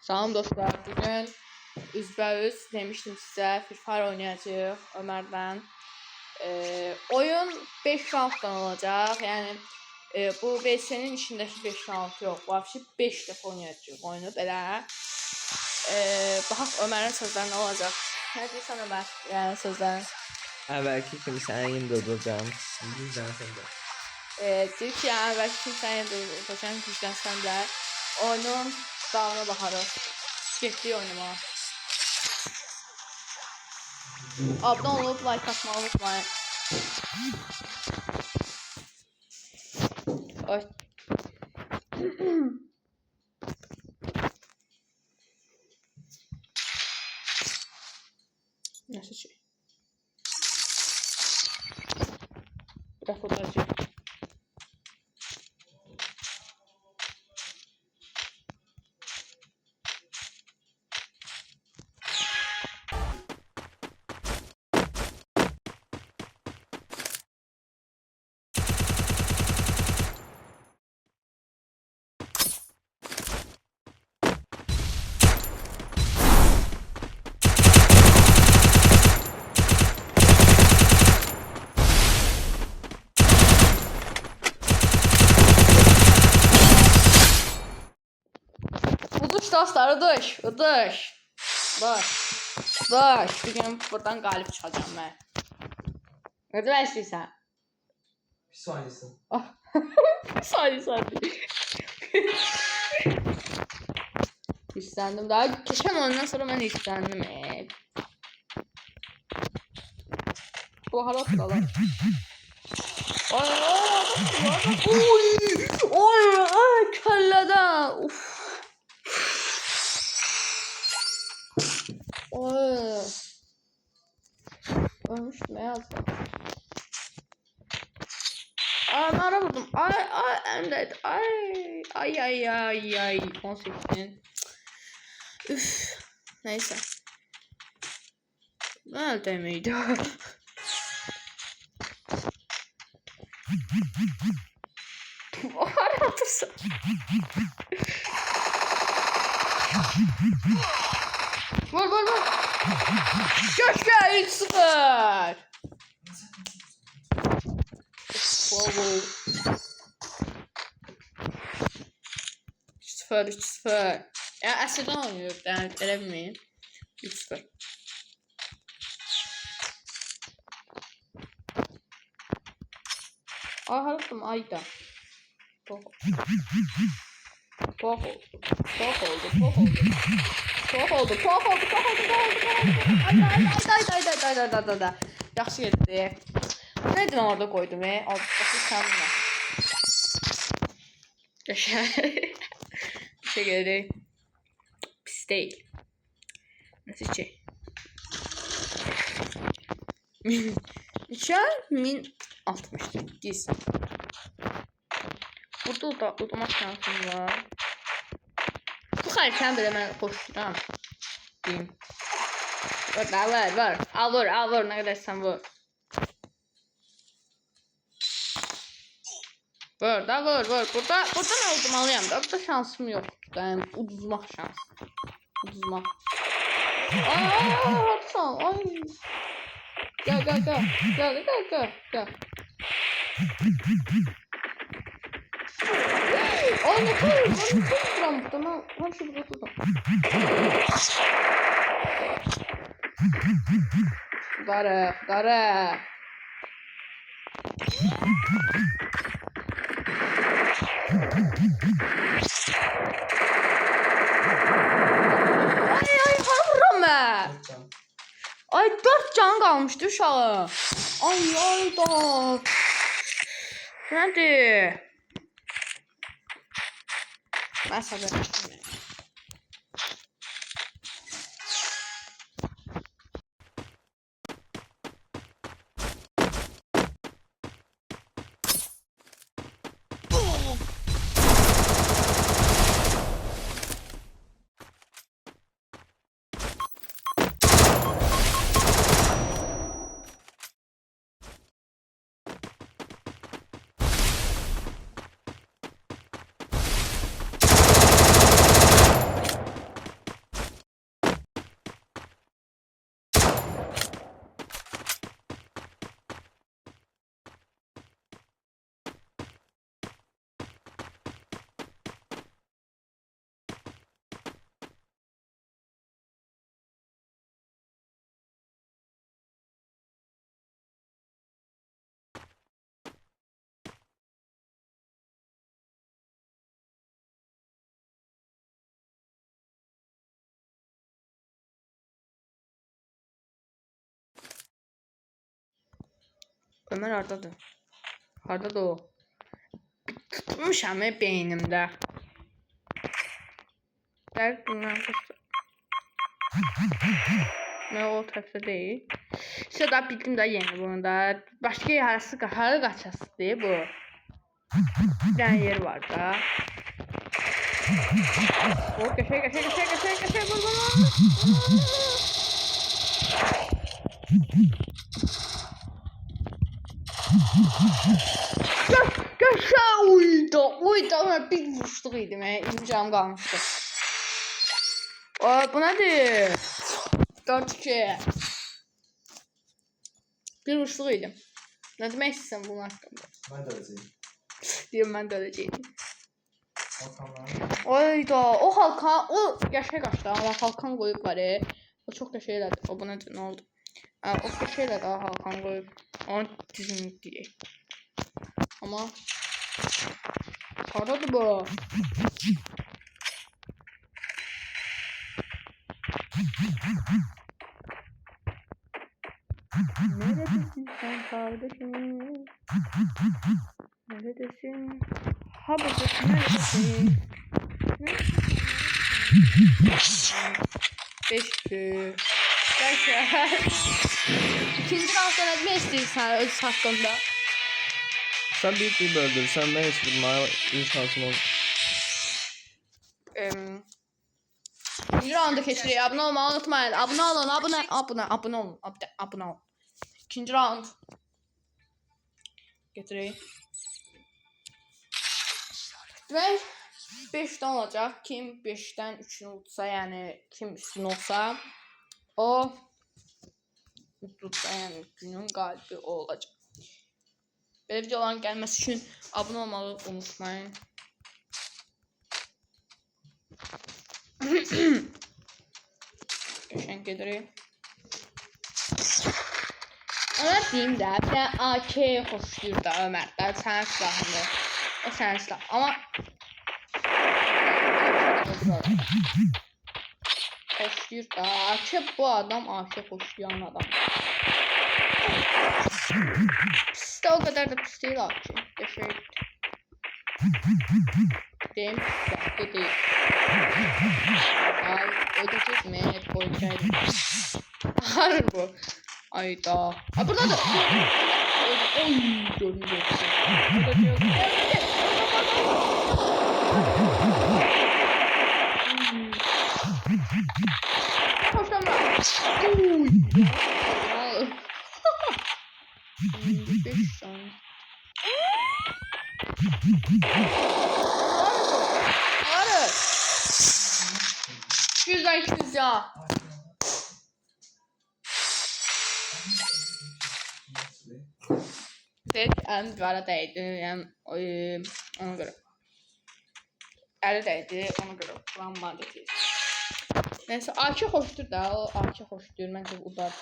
Salam dostlar, bugün üzbəüz demişdim sizə Free Fire oynayacağıq Ömərdən. Oyun 5 rounddan olacaq, yəni bu VS'nin içindəki 5 round yox, vəbşi 5 dəfə oynayacağıq oyunu belə. Baxaq Ömərin sözləri nə olacaq? Nə deyirsən Ömər, yəni sözlərin? Əvvəlki kimi sənin yerində duracağım. Güclənsən də. Deyir ki, əvvəlki kimi sənin yerində duracağım, güclənsən də. Oyunun dağına baxarıq. Getdik oynamağa. Abone olup like atmayı unutmayın. Oy. Nasıl şey? Bir dakika fotoğrafı. Uduş dostlar, uduş. Uduş. Bugün buradan galip çıxacağım mən. Ne demək istəyirsən? Pis oynasın. Sorry. Hislendim. Daha geçen ondan sonra ben hislendim. Bu halat falan. Ay kelleden. Uf. Oy. Ölmüştüm ya. Ay bana vurdum. Ay Emret. Ay. 18. Üf. Neyse. Nerede miydi? Aratırsın. Vur. Köşke 3-0. Wow. 3-0. Ya əslində oynayır. Yəni elə bilməyin. 3-0. Ay haraptım ayda. Poh oldu. Ayda. Yaxşı getdi. Neydi ben orada koydum ya? Bakın kendime. Bir şey gerek. Pis değil. Nasıl şey? 1060 diz. Burada da otomat şansım var. Bu hariten bile ben koşturam. Diyeyim. Var. Al vur. Ne kadar sen vur. Vur. Burada ne udmalıyam da. Burada şansım yok. Yani uduzmaq şans. Uduzmaq. Harsan. Ay. Gel. Ay ne kadar. Ben çok duram burada. Ben şu burada durdum. Darı. Ay vururam ben. Ay 4 can kalmıştı uşağı. Ay da. Nerede? Ben sabır ettim. Ömer hardadır? Hardadır o? Tutmuşam beynimdə. Dəqiq bundan fıstı. Ne o tərəfdə deyil. İşte da bildim də yeni bunu da. Başka yarısı harı qaçası deyil bu. Bir tane yer var da. O qəşəng vur. Qəşəng uyda ona bir vuruşluq idi mən imkanım qalmışdı. Bu nədir? 4-2. Bir vuruşluq idi. Nə demək istəyirsən bunun haqqında? Mən də öləcəyim. Deyim mən də öləcəydim. Hakanlar. Oyda o halkan o qəşəng qaçdı amma halkan qoyub var. O çox qəşəng elədi. O bu nədir? Nə oldu? O qəşəng elədi halkan qoyub. Onun düzünü deyək. Amma hardadır bu? Neredesin sen kardeşim? Neredesin? Ha buradasın, neredesin? 5-2. Arkadaşlar. İkinci roundda ne demek istiyorsan öz hakkında? Sen büyük bir öldürürsen ben hiç bulmaya bir şansım olur. İkinci rounda keçirik. Abone olmayı unutmayın. Abone olun, abone olun. İkinci round. Getireyim. Demək 5'ten olacaq. Kim 5'ten 3'ünü utsa, yəni kim üstün olsa o tutsa, yəni günün qalibi o olacaq. Belə videoların gəlməsi üçün abunə olmağı unutmayın. Qəşəng gedirik. Ona deyim də, bir də AK xoşlayır da Ömər də sənin silahını. O sənin silah. Amma xoşlayır da. AK bu adam AK xoşlayan adam. Pis de o kadar da pis değil AK. Qəşəng. Deyim, silahlı deyil. Ay, ödeyeceğiz mi? Hep koyacağım. Hayır bu. Ayda. Aa, burada da. Oy, görünüyor. Hoşlanma. Oy. 5 saniye. Hayır. 200 ya. Tek en duvara değdi. Yani ona göre. Eli değdi. Ona göre. Kuran vardı ki. Neyse AK hoşdur da. O AK hoşdur. Bence udar.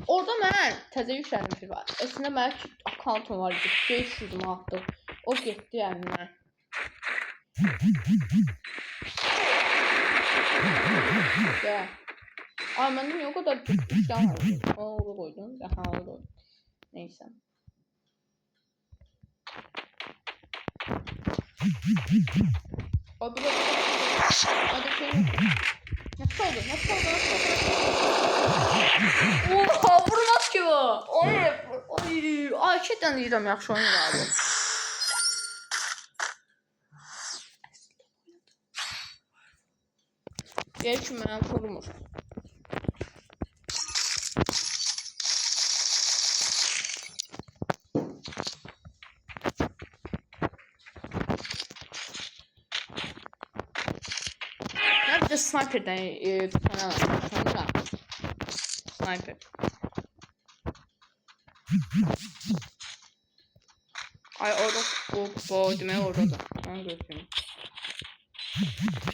Orada mən təzə yüklənmişim var. Əslində mənim akkauntum var idi. 500 manatdır. O getdi əlimdən. Ya. Ay məndə niyə o qədər işləm var? Onu qoydum. Daha onu qoydum. Neyse. O bir de hadi şey nasıl oldu? Oha vurmaz ki bu. Oy hakikaten deyirəm yaxşı oynayır abi. Geç mən vurmur. Bir de sniper'dan sonra sniper. Ay orada o demek orada da. Onu göstereyim.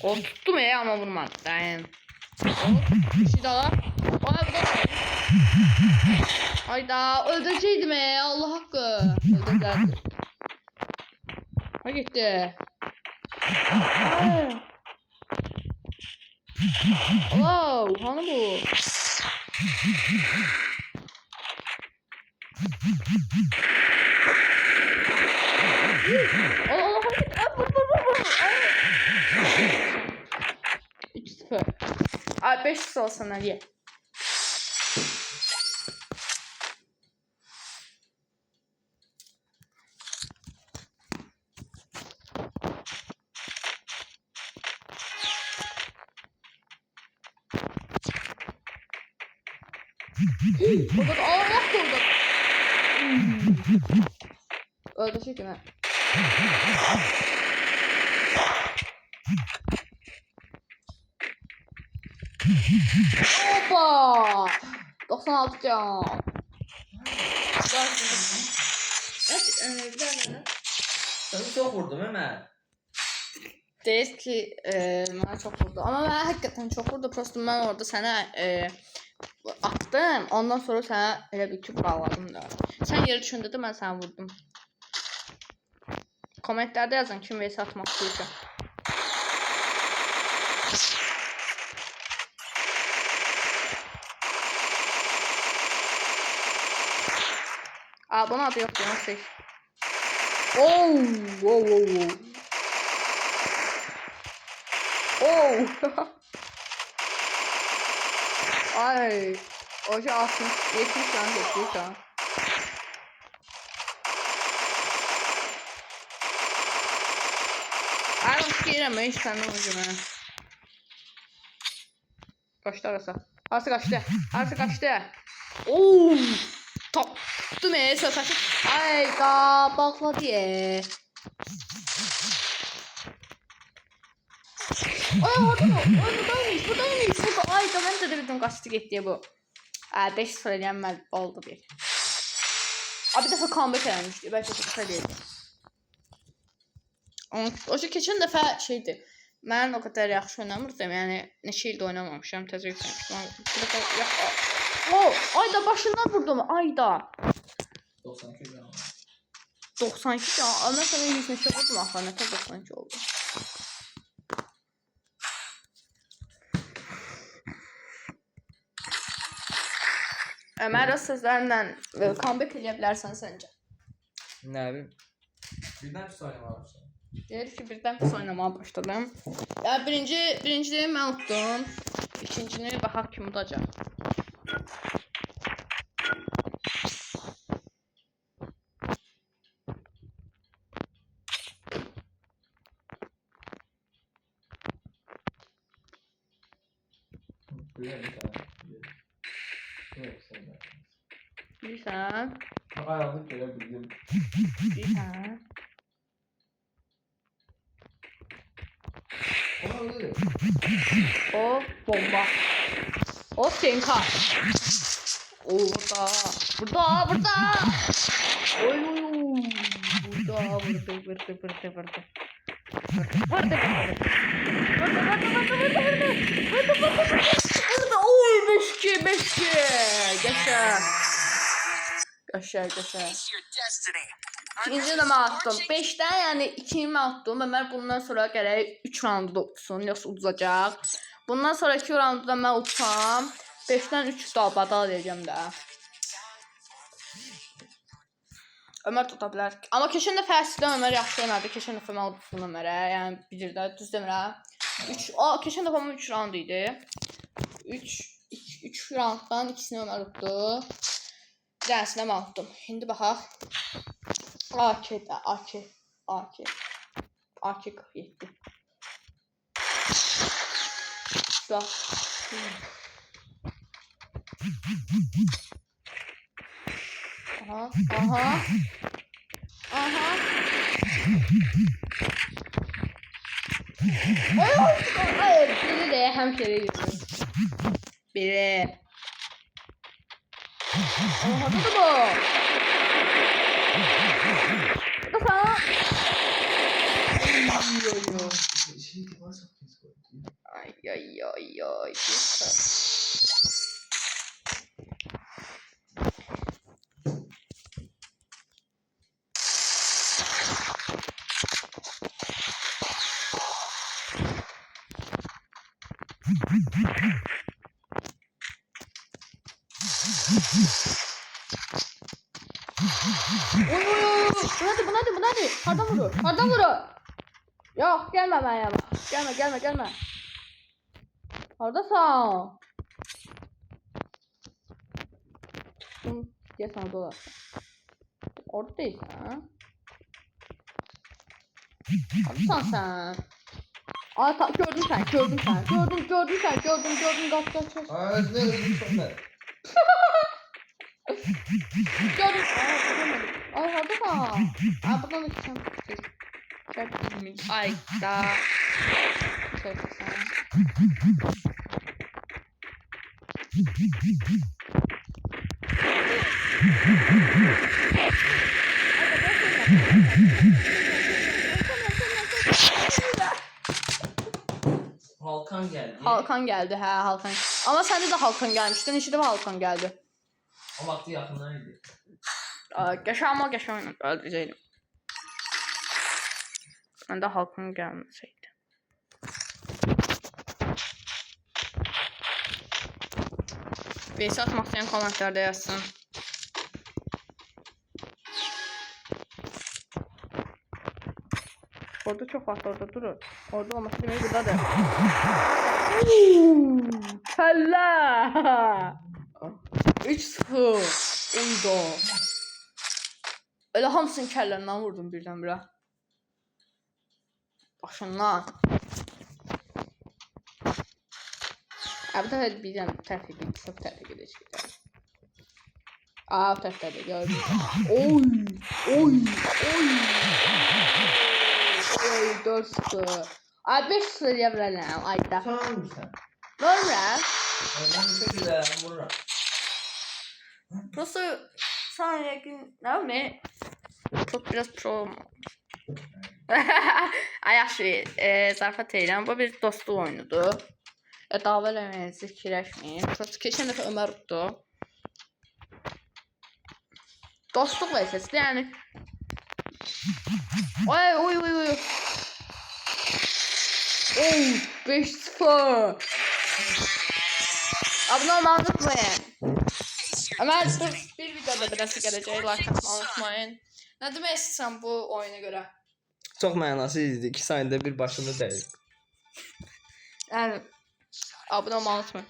O tuttum ya ama vurmadı. Dayan. Bir şey daha. Ay bu da. Ayda öldüreceğim ya Allah hakkı. Öldürdü. Ha gitti. Ay. Wow, hani bu? Allah vur. 3-0. Ay 5-0 olsun Ali. Burada Allah korudu. Öldürecek mi? Hoppa! 96 can. Səni çox vurdum mən. Deyir ki, mənə çox vurdu. Amma mənə həqiqətən çox vurdu. Prosto mən orada sənə atdım. Ondan sonra sənə elə bir ki bağladım da. Sən yeri düşündü də mən səni vurdum. Kommentlərdə yazın kim vs atmaq istəyirsə. Bunun adı yok ya. Şey. Ay. Hoca 60 70 can geçiyor şu an. Ay hoş gelirəm hiç senden hocam ha. Kaçtı arası. Arası kaçtı. Tapdım saçı. Ay qabaqla diye. Ay orada mı? Buradaymış. Ay da ben de bildim kaçtı gitti bu. 5 söyleyemez oldu bir. Bir defa comeback eləmişdi. Bəlkə söyləyəcəm. O şey keçən dəfə şeydi. Mən o qədər yaxşı oynamırdım. Yəni neçə ildə oynamamışam, təzə yükləmişdim. Ay da başından vurdum. Ay da. 92 can. 92 can. Ondan sonra 100 neçə vurdum axı. Nə tər 92 oldu. Ömer o sözlərlə comeback eləyə bilərsən səncə? Nə bilim. Birdən pis oynamağa başladım. Deyir ki birdən pis oynamağa başladım. Ya birinciliyi mən utdum. İkincini baxaq kim udacaq. Bilirsən? Ayağını görə bildim. Bilirsən? O bomba. O senka. Burada. Oy. Burada. Oy 5-2. Yaşa. İkinci də mən atdım. 5-dən yəni 2-ni mən atdım. Ömər bundan sonra gərək 3 raundu utsun, yoxsa udacaq. Bundan sonraki raundu da mən utsam, 5-dən 3 dalbadal edəcəm də. Ömər tuta bilər. Amma keçən dəfə əslində Ömər yaxşı oynadı. Keçən dəfə mən udum Ömərə. Yəni bilir də, düz demirəm. Keçən dəfə 3 raund idi. 3 raunddan ikisini Ömər utdu. Bir dərsine mən atdım. Şimdi baxaq. AK 47. Bax. Aha. Ay, biri de hemşire gidiyor. Biri. Aha da bu. Bu da sana. Ay. Bu nədir? Hardan vurur? Yox, gəlmə mənə yana. Gəlmə. Hardasan? Deyəsən orada olarsan. Orada deyilsən. Hardasan sən? Gördüm sən. Gördüm. Qaç. Ay ne ne? Gördüm. Ay hardasan? Buradan da keçəm. Ay da. Halkan geldi. Halkan geldi Halkan. Ama sende de Halkan gelmişti. Neşe de Halkan geldi. O vakti yakınlarıydı. Geçen öldüreceğim. Ben de Halkan gelmeseydi. Veysi atmak isteyen komentlərdə yazsın. Orada çok vaxt orada durur. Orada olması demek buradadır. Kəllə! 3-0. Uydu. Öyle hamısını kəllərindən vurdum birdən-birə. Başından. Bu da bilirəm tərəfə gedir, çox tərəfə gedəcək. Bu tərəfdədir, gördüm. Oy, 4-0. 5-0 deyə bilərəm, ayda. Sen hangisisin? Görmürəm. Ben çok güzel vururum. Prosto sana yakın, ne? Çok biraz pro. Ayaşı, zarfat eyləm. Bu bir dostluq oyunudur. Dava eləməyinizi fikirləşməyin. Keçən dəfə Ömər utdu. Dostluq vəziyyətidir, yəni. Oy. 5-0. Abone olmayı unutmayın. Ömer bir videoda birisi gələcək, like atmayı unutmayın. Nə demək istəyirsən bu oyuna görə? Çox mənasız idi. 2 saniyədə bir başını dəyib. Yəni abone olmayı unutmayın.